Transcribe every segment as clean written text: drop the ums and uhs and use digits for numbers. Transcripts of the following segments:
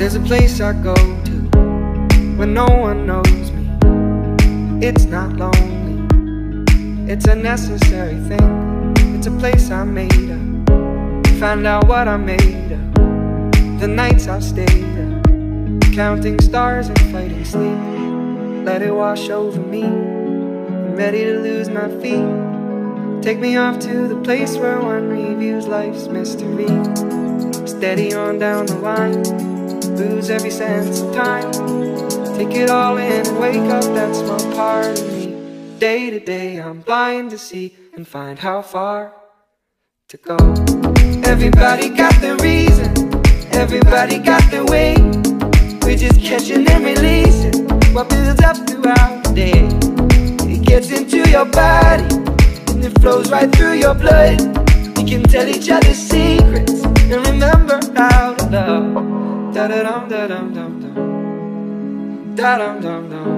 There's a place I go to when no one knows me. It's not lonely, it's a necessary thing. It's a place I made up, find out what I made of. The nights I've stayed up, counting stars and fighting sleep. Let it wash over me, I'm ready to lose my feet. Take me off to the place where one reviews life's mystery. Steady on down the line, lose every sense of time. Take it all in and wake up that small part of me. Day to day I'm blind to see and find how far to go. Everybody got their reason, everybody got their way. We're just catching and releasing what builds up throughout the day. It gets into your body and it flows right through your blood. We can tell each other secrets and remember how to love. Da-da-dum-da-dum-dum-dum, da-dum-dum-dum,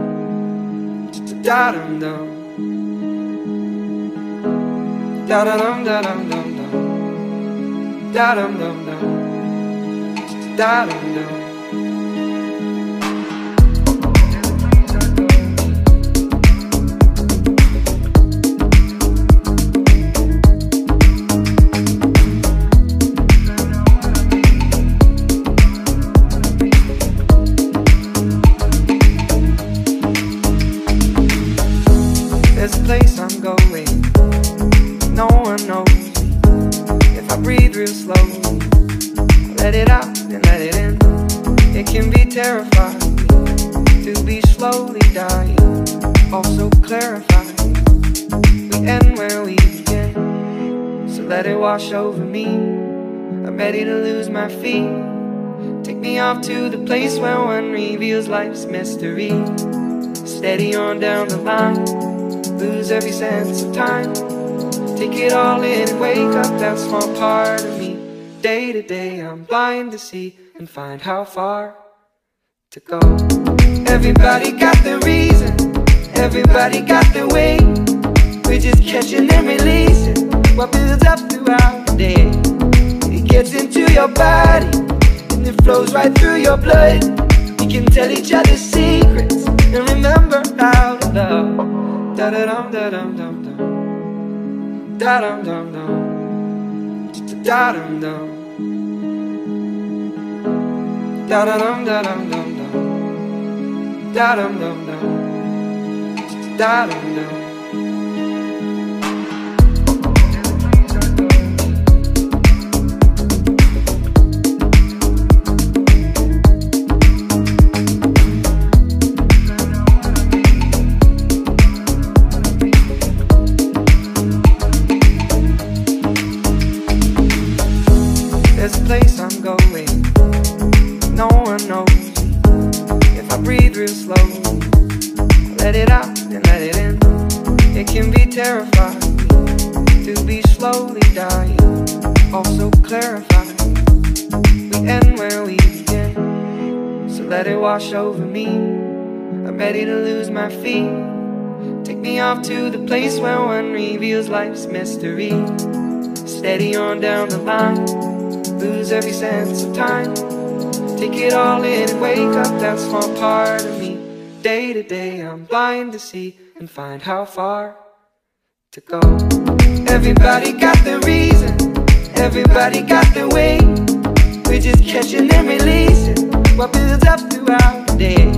da-dum-dum, da-da-dum-da-dum-dum-dum, da-dum-dum-dum, da-dum-dum. There's a place I'm going, no one knows me. If I breathe real slowly, let it out and let it in. It can be terrifying to be slowly dying, also clarifying. We end where we begin, so let it wash over me. I'm ready to lose my feet. Take me off to the place where one reveals life's mystery. Steady on down the line, lose every sense of time. Take it all in and wake up that small part of me. Day to day I'm blind to see and find how far to go. Everybody got their reason, everybody got their way. We're just catching and releasing what builds up throughout the day. It gets into your body and it flows right through your blood. We can tell each other secrets and remember how to love. Da-da-dum-da-dum-dum-dum, da-dum-dum-dum, da-dum-dum, da-da-dum-da-dum-dum-dum, da-dum-dum-dum, da-dum-dum. There's a place I'm going, no one knows me. If I breathe real slowly, let it out and let it in. It can be terrifying to be slowly dying, also clarifying. We end where we begin, so let it wash over me. I'm ready to lose my feet. Take me off to the place where one reveals life's mystery. Steady on down the line, lose every sense of time. Take it all in and wake up that small part of me. Day to day I'm blind to see and find how far to go. Everybody got their reason, everybody got their way. We're just catching and releasing what builds up throughout the day.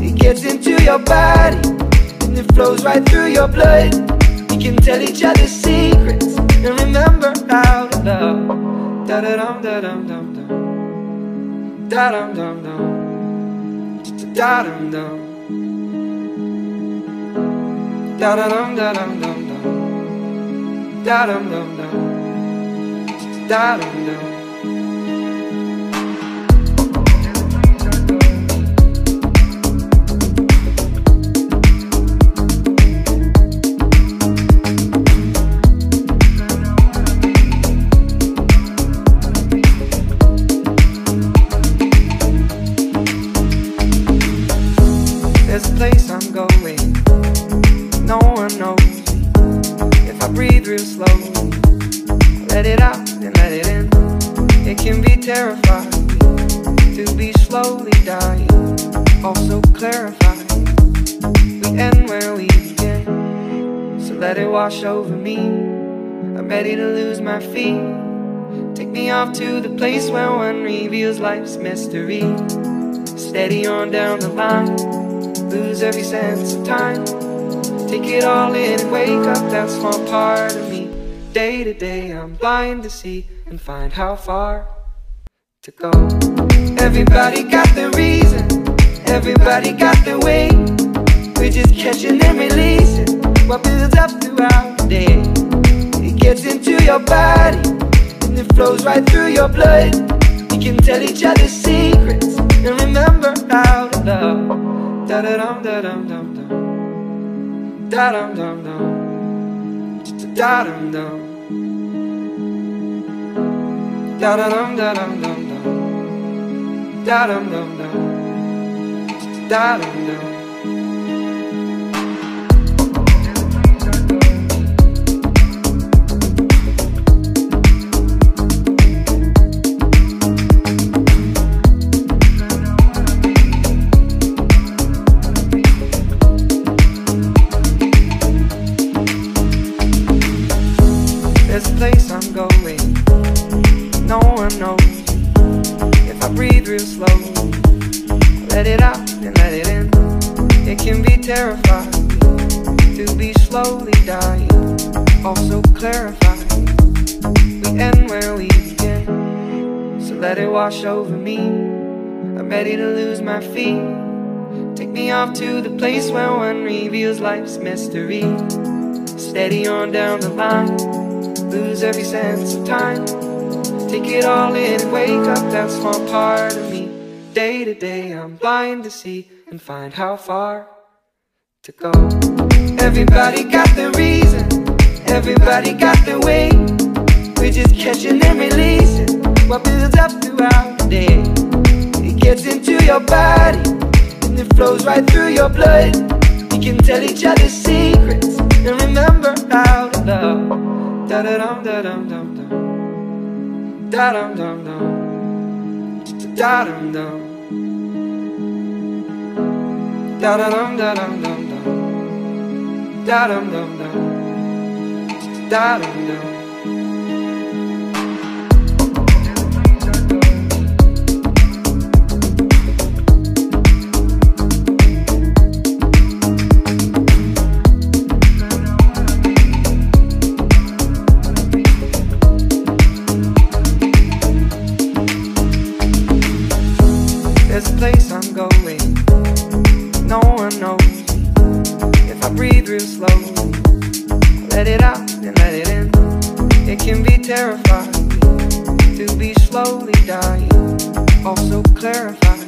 It gets into your body and it flows right through your blood. We can tell each other secrets and remember how to love. Da-da-dum-da-dum-dum-dum, da-dum-dum-dum, da-dum-dum, da-da-dum-da-dum-dum-dum, da-dum-dum-dum, da-dum-dum. There's a place I'm going, no one knows me. If I breathe real slowly, let it out and let it in. It can be terrifying to be slowly dying, also clarified. We end where we begin, so let it wash over me. I'm ready to lose my feet. Take me off to the place where one reveals life's mystery. Steady on down the line, lose every sense of time. Take it all in and wake up that small part of me. Day to day I'm blind to see and find how far to go. Everybody got their reason, everybody got their way. We're just catching and releasing what builds up throughout the day. It gets into your body and it flows right through your blood. We can tell each other secrets and remember how to love. Da-da-dum, da-dum, dum, dum. Da-dum, dum, dum. Da-dum-dum. Da-da-dum, da-dum, dum, dum. Da-dum, dum, dum. Da-dum, dum. There's a place I'm going, no one knows. If I breathe real slow, let it out and let it in. It can be terrifying to be slowly dying, also clarified. We end where we begin, so let it wash over me. I'm ready to lose my feet. Take me off to the place where one reveals life's mystery. Steady on down the line, lose every sense of time. Take it all in and wake up that small part of me. Day to day I'm blind to see and find how far to go. Everybody got their reason, everybody got their way. We're just catching and releasing what builds up throughout the day. It gets into your body and it flows right through your blood. We can tell each other secrets and remember how to love. Da-da-dum, da-dum, dum, dum. Da-dum, dum, dum. Da-dum, dum. Da-da-dum, da-dum, dum, dum. Da-dum, dum, dum. Da-dum, dum. There's a place I'm going, no one knows. If I breathe real slow, let it out and let it in. It can be terrifying to be slowly dying, also clarified.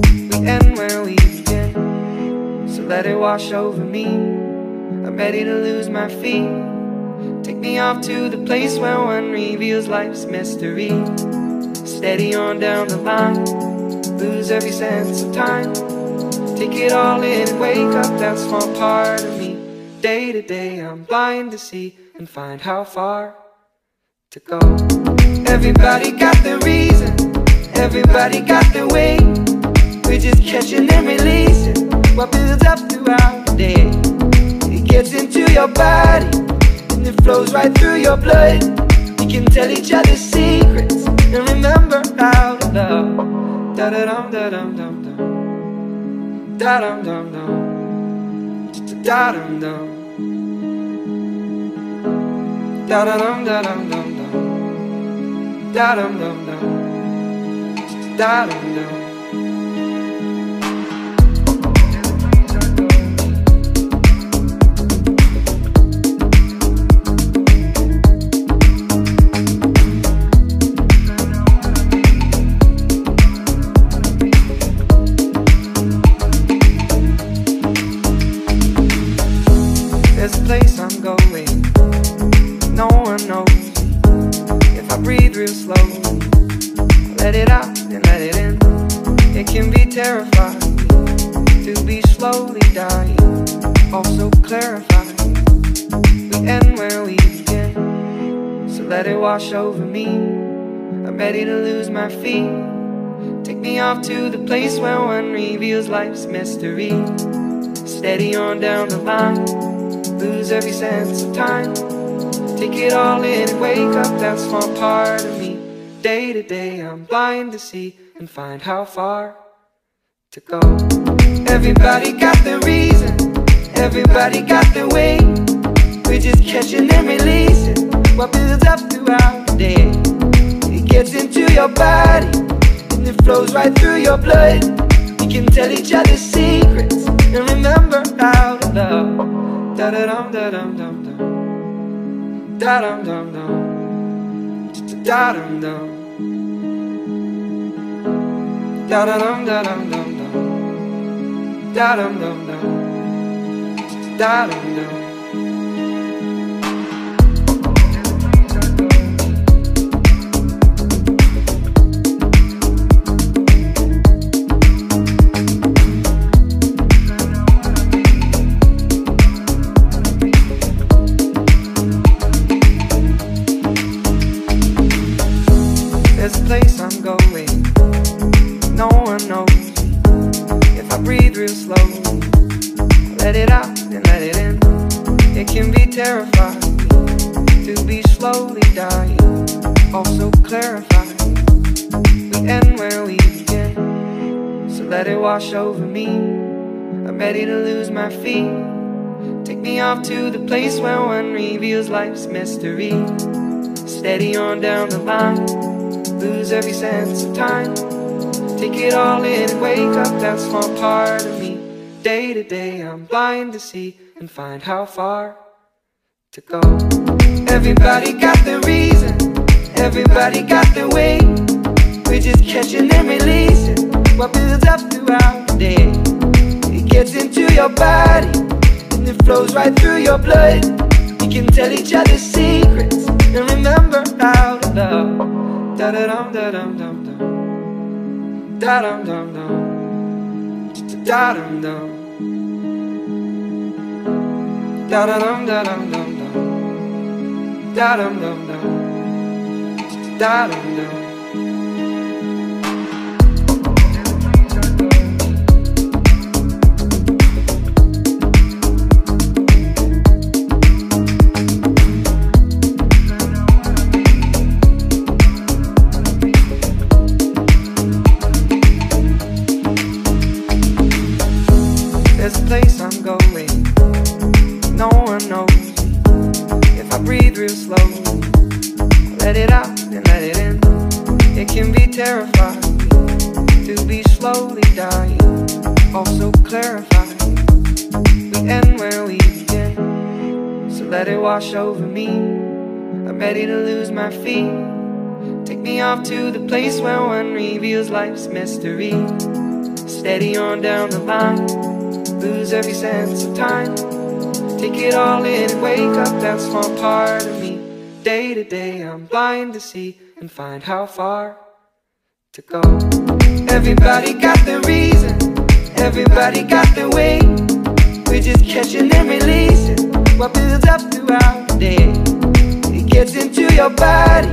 We end where we begin, so let it wash over me. I'm ready to lose my feet. Take me off to the place where one reveals life's mystery. Steady on down the line, lose every sense of time. Take it all in and wake up that small part of me. Day to day I'm blind to see and find how far to go. Everybody got their reason, everybody got their way. We're just catching and releasing what builds up throughout the day. It gets into your body and it flows right through your blood. We can tell each other secrets and remember how to love. Da-da-dum, da-dum, dum, dum. Da-dum, dum, dum. Da-dum, dum. Da-da-dum, da-dum, dum, dum. Da-dum, dum, dum. Da-dum, dum. There's a place I'm going, no one knows. If I breathe real slow, let it out and let it in. It can be terrifying to be slowly dying, also clarified. We end where we begin, so let it wash over me. I'm ready to lose my feet. Take me off to the place where one reveals life's mystery. Steady on down the line, lose every sense of time. Take it all in and wake up that small part of me. Day to day I'm blind to see and find how far to go. Everybody got their reason, everybody got their way. We're just catching and releasing what builds up throughout the day. It gets into your body and it flows right through your blood. We can tell each other secrets and remember how to love. Da da dum da dum dum dum, da dum dum dum, da dum dum, da da dum da dum dum dum, da dum dum dum, da dum dum. There's a place I'm going, no one knows me. If I breathe real slow, let it out and let it in. It can be terrifying to be slowly dying, also clarifying. We end where we begin, so let it wash over me. I'm ready to lose my feet. Take me off to the place where one reveals life's mystery. Steady on down the line, lose every sense of time. Take it all in and wake up that small part of me. Day to day I'm blind to see and find how far to go. Everybody got their reason, everybody got their way. We're just catching and releasing what builds up throughout the day. It gets into your body and it flows right through your blood. We can tell each other secrets and remember how to love. Da da dum da dum dum dum, da dum dum dum, da dum dum, da da dum da dum dum dum, da dum dum dum, da dum dum. There's a place I'm going, no one knows me. If I breathe real slow, let it out and let it in. It can be terrifying to be slowly dying, also clarifying. We end where we begin, so let it wash over me. I'm ready to lose my feet. Take me off to the place where one reveals life's mystery. Steady on down the line, lose every sense of time. Take it all in and wake up that small part of me. Day to day I'm blind to see and find how far to go. Everybody got their reason, everybody got their way. We're just catching and releasing what builds up throughout the day. It gets into your body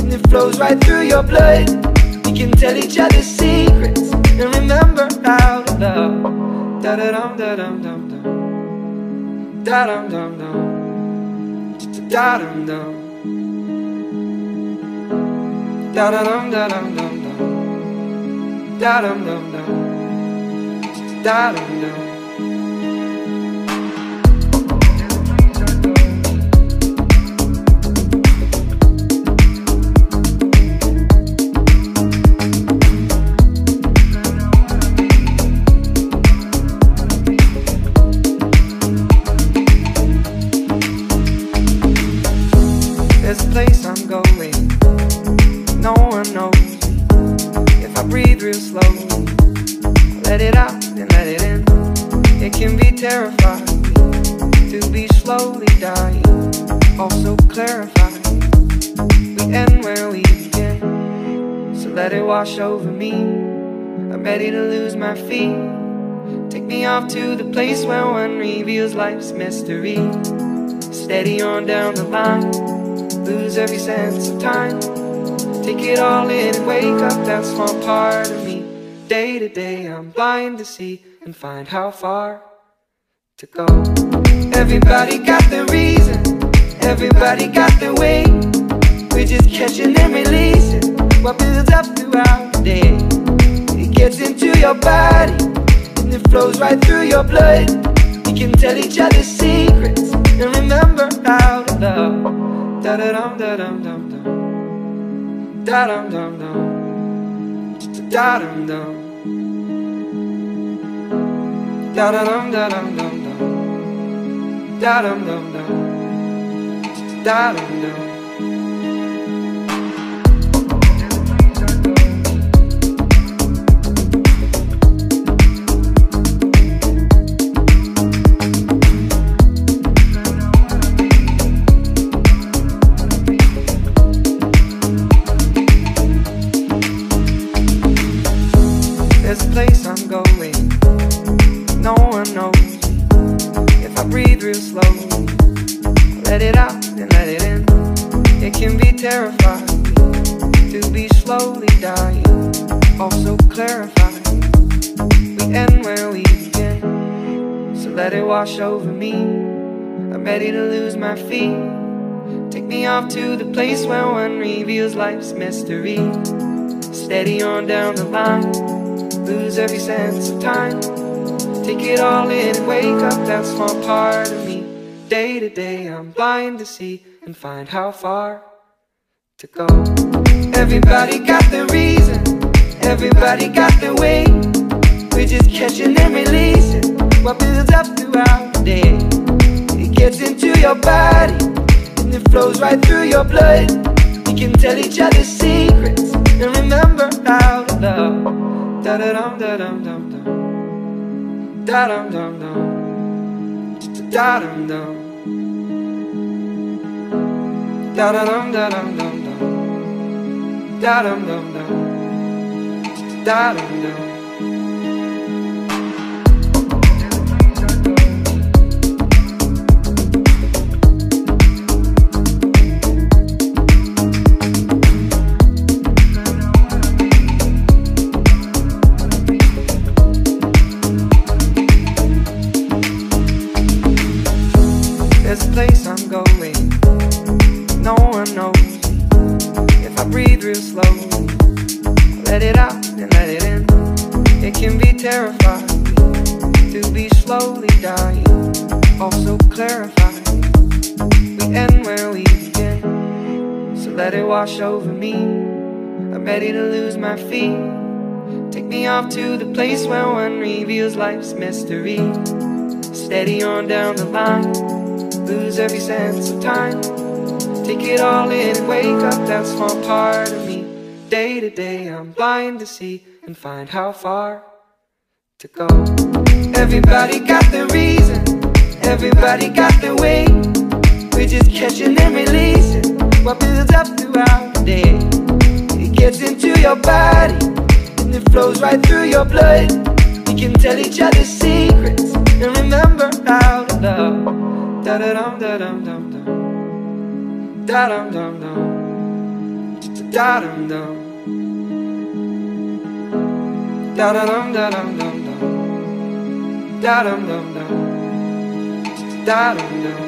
and it flows right through your blood. We can tell each other secrets and remember how to love. Da da dum da dum dum dum, da dum dum dum, da dum dum, da da dum da dum dum dum, da dum dum dum, da dum dum. There's a place I'm going, no one knows me. If I breathe real slow, let it out and let it in. It can be terrifying to be slowly dying, also clarifying. We end where we begin, so let it wash over me. I'm ready to lose my feet. Take me off to the place where one reveals life's mystery. Steady on down the line, lose every sense of time. Take it all in and wake up that small part of me. Day to day I'm blind to see and find how far to go. Everybody got their reason, everybody got their way. We're just catching and releasing what builds up throughout the day. It gets into your body and it flows right through your blood. We can tell each other secrets and remember how to love. Da da dum da dum dum dum, da dum dum dum, da dum dum, da da dum da dum dum dum, da dum dum dum, da dum dum. There's a place I'm going, no one knows. If I breathe real slow, let it out and let it in. It can be terrifying to be slowly dying, also clarifying. We end where we begin, so let it wash over me. I'm ready to lose my feet. Take me off to the place where one reveals life's mystery. Steady on down the line, lose every sense of time. Take it all in and wake up that small part of me. Day to day I'm blind to see and find how far to go. Everybody got their reason, everybody got their way. We're just catching and releasing what builds up throughout the day. It gets into your body and it flows right through your blood. We can tell each other secrets and remember how to love. Da da dum da dum dum dum, da dum dum dum, da dum dum, da da dum da dum dum dum, da dum dum dum, da dum dum. There's a place I'm going, no one knows. If I breathe real slow, let it out and let it in. It can be terrifying to be slowly dying, also clarifying. We end where we begin, so let it wash over me. I'm ready to lose my feet. Take me off to the place where one reveals life's mystery. Steady on down the line, lose every sense of time. Take it all in and wake up that small part of me. Day to day I'm blind to see and find how far to go. Everybody got their reason, everybody got their way. We're just catching and releasing what builds up throughout the day. It gets into your body and it flows right through your blood. We can tell each other secrets and remember how to love. Da da dum da dum dum dum, da dum dum dum, da dum dum, da da dum da dum dum dum, da dum dum dum, da dum dum.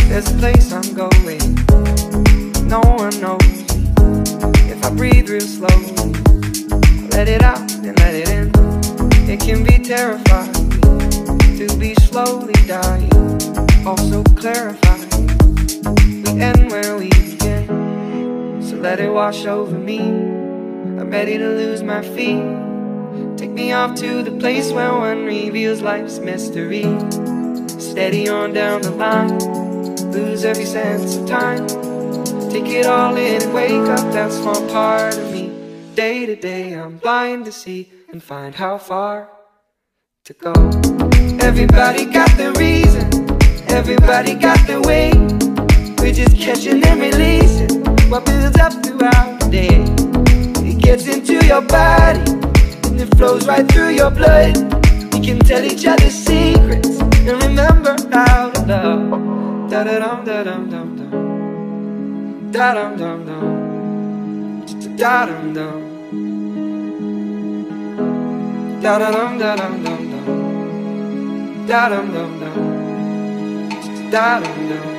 There's a place I'm going, no one knows. If I breathe real slow, let it out and let it in. It can be terrifying to be slowly dying, also clarifying. We end where we begin, so let it wash over me. I'm ready to lose my feet. Take me off to the place where one reveals life's mystery. Steady on down the line, lose every sense of time. Take it all in and wake up that small part of me. Day to day I'm blind to see and find how far to go. Everybody got their reason, everybody got their way. We're just catching and releasing what builds up throughout the day. It gets into your body and it flows right through your blood. We can tell each other secrets and remember how to love. Da da dum da dum dum dum. Da dum dum dum. Da dum dum. Da da dum da dum dum dum. Da dum dum dum. Da dum dum.